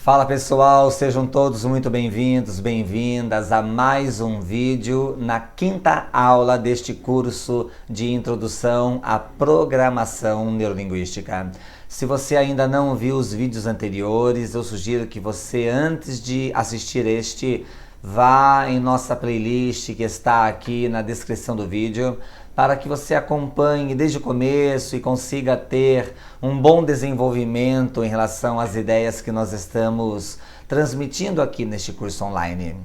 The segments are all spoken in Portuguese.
Fala pessoal, sejam todos muito bem-vindos, bem-vindas a mais um vídeo na quinta aula deste curso de Introdução à Programação Neurolinguística. Se você ainda não viu os vídeos anteriores, eu sugiro que você, antes de assistir este, vá em nossa playlist que está aqui na descrição do vídeo, para que você acompanhe desde o começo e consiga ter um bom desenvolvimento em relação às ideias que nós estamos transmitindo aqui neste curso online.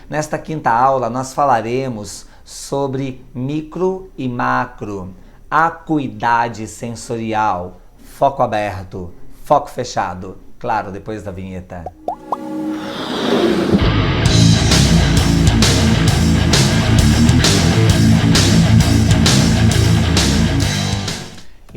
Nesta quinta aula, nós falaremos sobre micro e macro, acuidade sensorial, foco aberto, foco fechado, claro, depois da vinheta.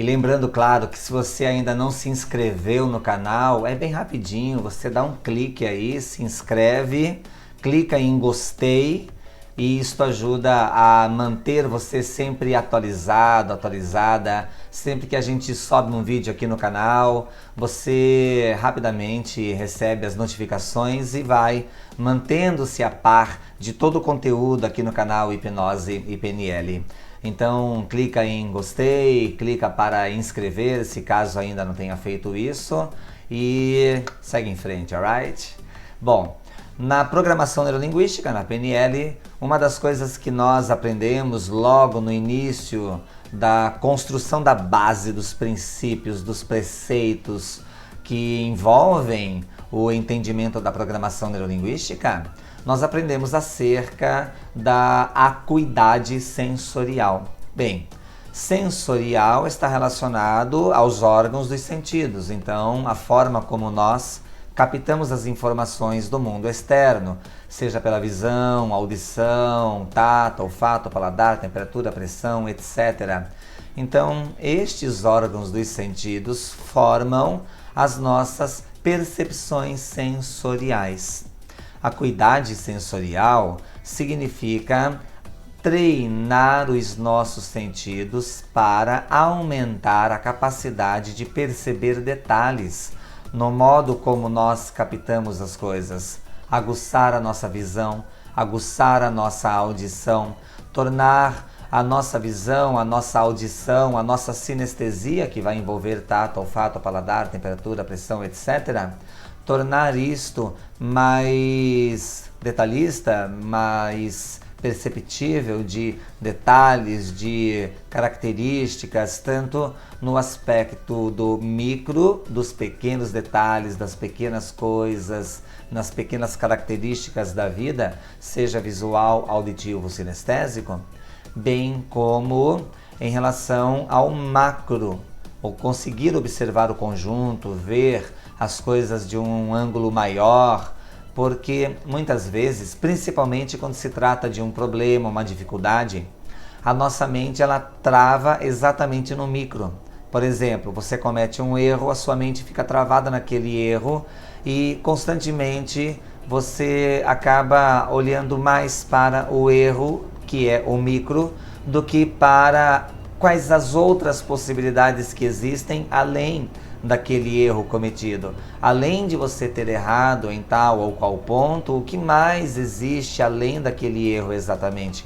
E lembrando, claro, que se você ainda não se inscreveu no canal, é bem rapidinho, você dá um clique aí, se inscreve, clica em gostei e isto ajuda a manter você sempre atualizado, atualizada. Sempre que a gente sobe um vídeo aqui no canal, você rapidamente recebe as notificações e vai mantendo-se a par de todo o conteúdo aqui no canal Hipnose e PNL. Então clica em gostei, clica para inscrever-se caso ainda não tenha feito isso e segue em frente, alright? Bom, na programação neurolinguística, na PNL, uma das coisas que nós aprendemos logo no início da construção da base dos princípios, dos preceitos que envolvem o entendimento da programação neurolinguística, nós aprendemos acerca da acuidade sensorial. Bem, sensorial está relacionado aos órgãos dos sentidos, então a forma como nós captamos as informações do mundo externo, seja pela visão, audição, tato, olfato, paladar, temperatura, pressão, etc. Então, estes órgãos dos sentidos formam as nossas percepções sensoriais. Acuidade sensorial significa treinar os nossos sentidos para aumentar a capacidade de perceber detalhes no modo como nós captamos as coisas, aguçar a nossa visão, aguçar a nossa audição, tornar a nossa visão, a nossa audição, a nossa sinestesia, que vai envolver tato, olfato, paladar, temperatura, pressão, etc., tornar isto mais detalhista, mais perceptível de detalhes, de características, tanto no aspecto do micro, dos pequenos detalhes, das pequenas coisas, nas pequenas características da vida, seja visual, auditivo, sinestésico, bem como em relação ao macro, ou conseguir observar o conjunto, ver as coisas de um ângulo maior, porque muitas vezes, principalmente quando se trata de um problema, uma dificuldade, a nossa mente ela trava exatamente no micro. Por exemplo, você comete um erro, a sua mente fica travada naquele erro e constantemente você acaba olhando mais para o erro, que é o micro, do que para quais as outras possibilidades que existem além daquele erro cometido. Além de você ter errado em tal ou qual ponto, o que mais existe além daquele erro exatamente?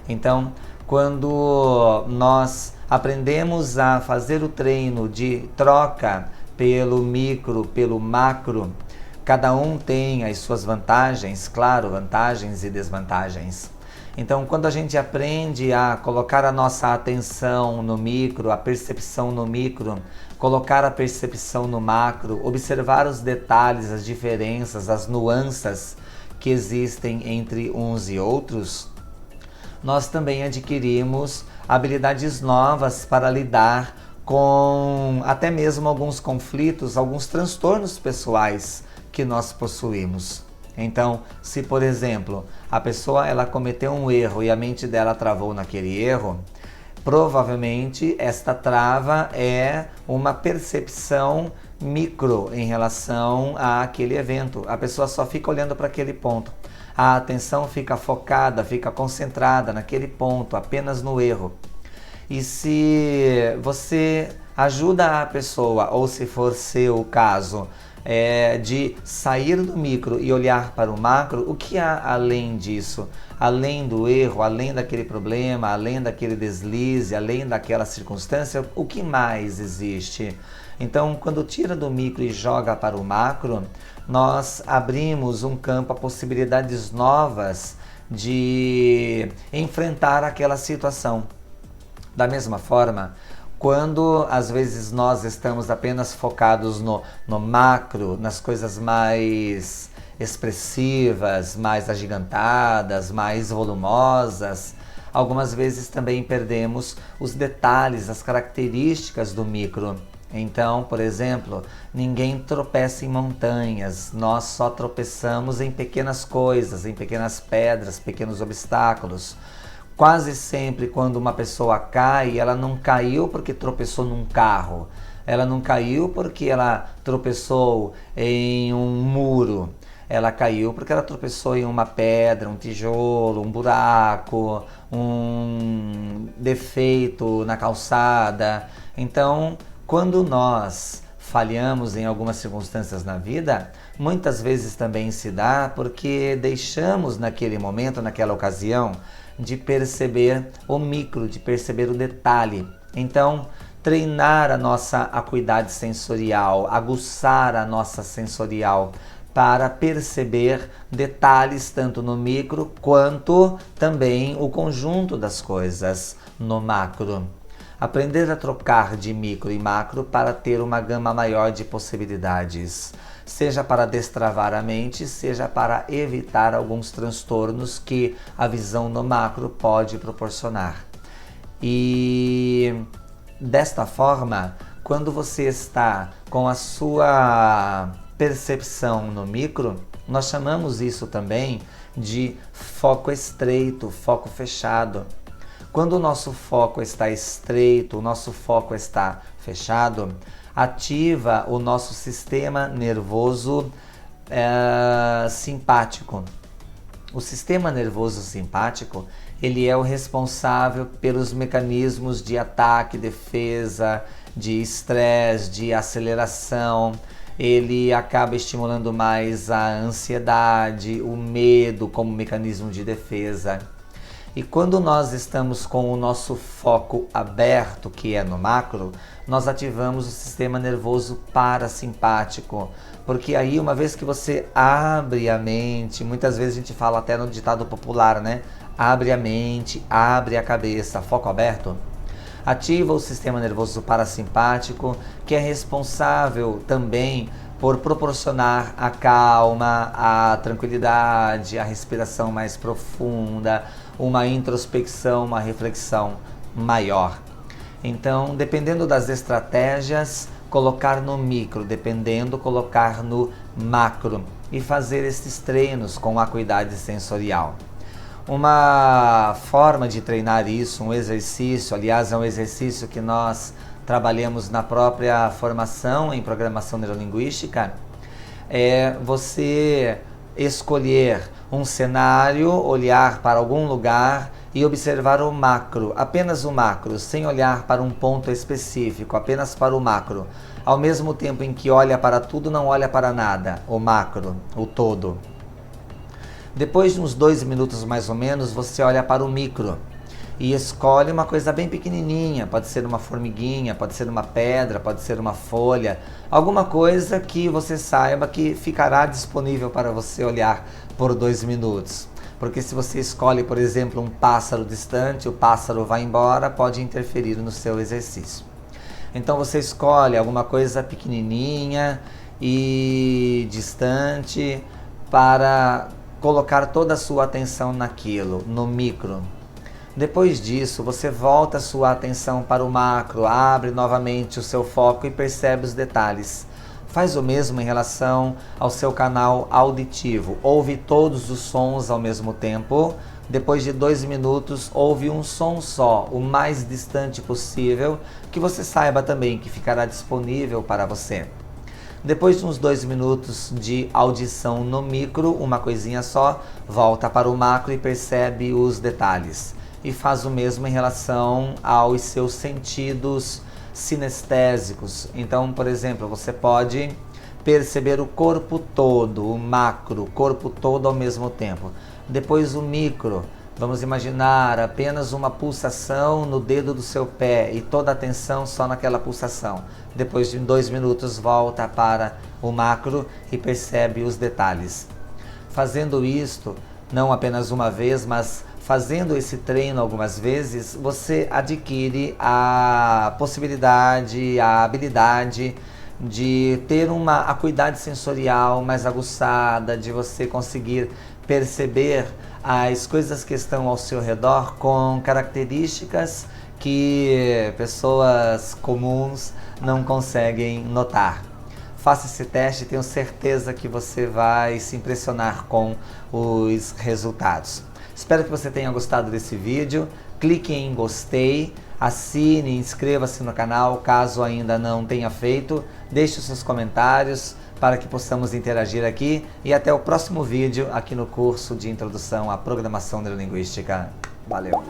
Então, quando nós aprendemos a fazer o treino de troca pelo micro, pelo macro, cada um tem as suas vantagens, claro, vantagens e desvantagens. Então, quando a gente aprende a colocar a nossa atenção no micro, a percepção no micro, colocar a percepção no macro, observar os detalhes, as diferenças, as nuances que existem entre uns e outros, nós também adquirimos habilidades novas para lidar com até mesmo alguns conflitos, alguns transtornos pessoais que nós possuímos. Então, se por exemplo, a pessoa ela cometeu um erro e a mente dela travou naquele erro, provavelmente esta trava é uma percepção micro em relação àquele evento. A pessoa só fica olhando para aquele ponto. A atenção fica focada, fica concentrada naquele ponto, apenas no erro. E se você ajuda a pessoa, ou se for seu caso, de sair do micro e olhar para o macro, o que há além disso? Além do erro, além daquele problema, além daquele deslize, além daquela circunstância, o que mais existe? Então, quando tira do micro e joga para o macro, nós abrimos um campo a possibilidades novas de enfrentar aquela situação. Da mesma forma, quando às vezes nós estamos apenas focados no macro, nas coisas mais expressivas, mais agigantadas, mais volumosas, algumas vezes também perdemos os detalhes, as características do micro. Então, por exemplo, ninguém tropeça em montanhas, nós só tropeçamos em pequenas coisas, em pequenas pedras, pequenos obstáculos. Quase sempre quando uma pessoa cai, ela não caiu porque tropeçou num carro, ela não caiu porque ela tropeçou em um muro, ela caiu porque ela tropeçou em uma pedra, um tijolo, um buraco, um defeito na calçada. Então, quando nós falhamos em algumas circunstâncias na vida, muitas vezes também se dá porque deixamos naquele momento, naquela ocasião, de perceber o micro, de perceber o detalhe. Então, treinar a nossa acuidade sensorial, aguçar a nossa sensorial para perceber detalhes tanto no micro quanto também o conjunto das coisas no macro. Aprender a trocar de micro e macro para ter uma gama maior de possibilidades, seja para destravar a mente, seja para evitar alguns transtornos que a visão no macro pode proporcionar. E desta forma, quando você está com a sua percepção no micro, nós chamamos isso também de foco estreito, foco fechado. Quando o nosso foco está estreito, o nosso foco está fechado, ativa o nosso sistema nervoso simpático. O sistema nervoso simpático, ele é o responsável pelos mecanismos de ataque, defesa, de estresse, de aceleração. Ele acaba estimulando mais a ansiedade, o medo como mecanismo de defesa. E quando nós estamos com o nosso foco aberto, que é no macro, nós ativamos o sistema nervoso parasimpático. Porque aí, uma vez que você abre a mente, muitas vezes a gente fala até no ditado popular, né? Abre a mente, abre a cabeça, foco aberto. Ativa o sistema nervoso parasimpático, que é responsável também por proporcionar a calma, a tranquilidade, a respiração mais profunda, uma introspecção, uma reflexão maior. Então, dependendo das estratégias, colocar no micro, dependendo, colocar no macro e fazer esses treinos com acuidade sensorial. Uma forma de treinar isso, um exercício, aliás, é um exercício que nós trabalhamos na própria formação em programação neurolinguística, é você escolher um cenário, olhar para algum lugar e observar o macro, apenas o macro, sem olhar para um ponto específico, apenas para o macro. Ao mesmo tempo em que olha para tudo, não olha para nada, o macro, o todo. Depois de uns 2 minutos mais ou menos, você olha para o micro e escolhe uma coisa bem pequenininha, pode ser uma formiguinha, pode ser uma pedra, pode ser uma folha, alguma coisa que você saiba que ficará disponível para você olhar por 2 minutos. Porque se você escolhe, por exemplo, um pássaro distante, o pássaro vai embora, pode interferir no seu exercício. Então você escolhe alguma coisa pequenininha e distante para colocar toda a sua atenção naquilo, no micro. Depois disso, você volta a sua atenção para o macro, abre novamente o seu foco e percebe os detalhes. Faz o mesmo em relação ao seu canal auditivo. Ouve todos os sons ao mesmo tempo. Depois de 2 minutos, ouve um som só, o mais distante possível, que você saiba também que ficará disponível para você. Depois de uns 2 minutos de audição no micro, uma coisinha só, volta para o macro e percebe os detalhes. E faz o mesmo em relação aos seus sentidos sinestésicos. Então, por exemplo, você pode perceber o corpo todo, o macro, o corpo todo ao mesmo tempo. Depois o micro, vamos imaginar apenas uma pulsação no dedo do seu pé e toda a atenção só naquela pulsação. Depois de 2 minutos volta para o macro e percebe os detalhes. Fazendo isto, não apenas uma vez, mas fazendo esse treino algumas vezes, você adquire a possibilidade, a habilidade de ter uma acuidade sensorial mais aguçada, de você conseguir perceber as coisas que estão ao seu redor com características que pessoas comuns não conseguem notar. Faça esse teste e tenho certeza que você vai se impressionar com os resultados. Espero que você tenha gostado desse vídeo. Clique em gostei, assine e inscreva-se no canal caso ainda não tenha feito. Deixe os seus comentários para que possamos interagir aqui. E até o próximo vídeo aqui no curso de Introdução à Programação Neurolinguística. Valeu!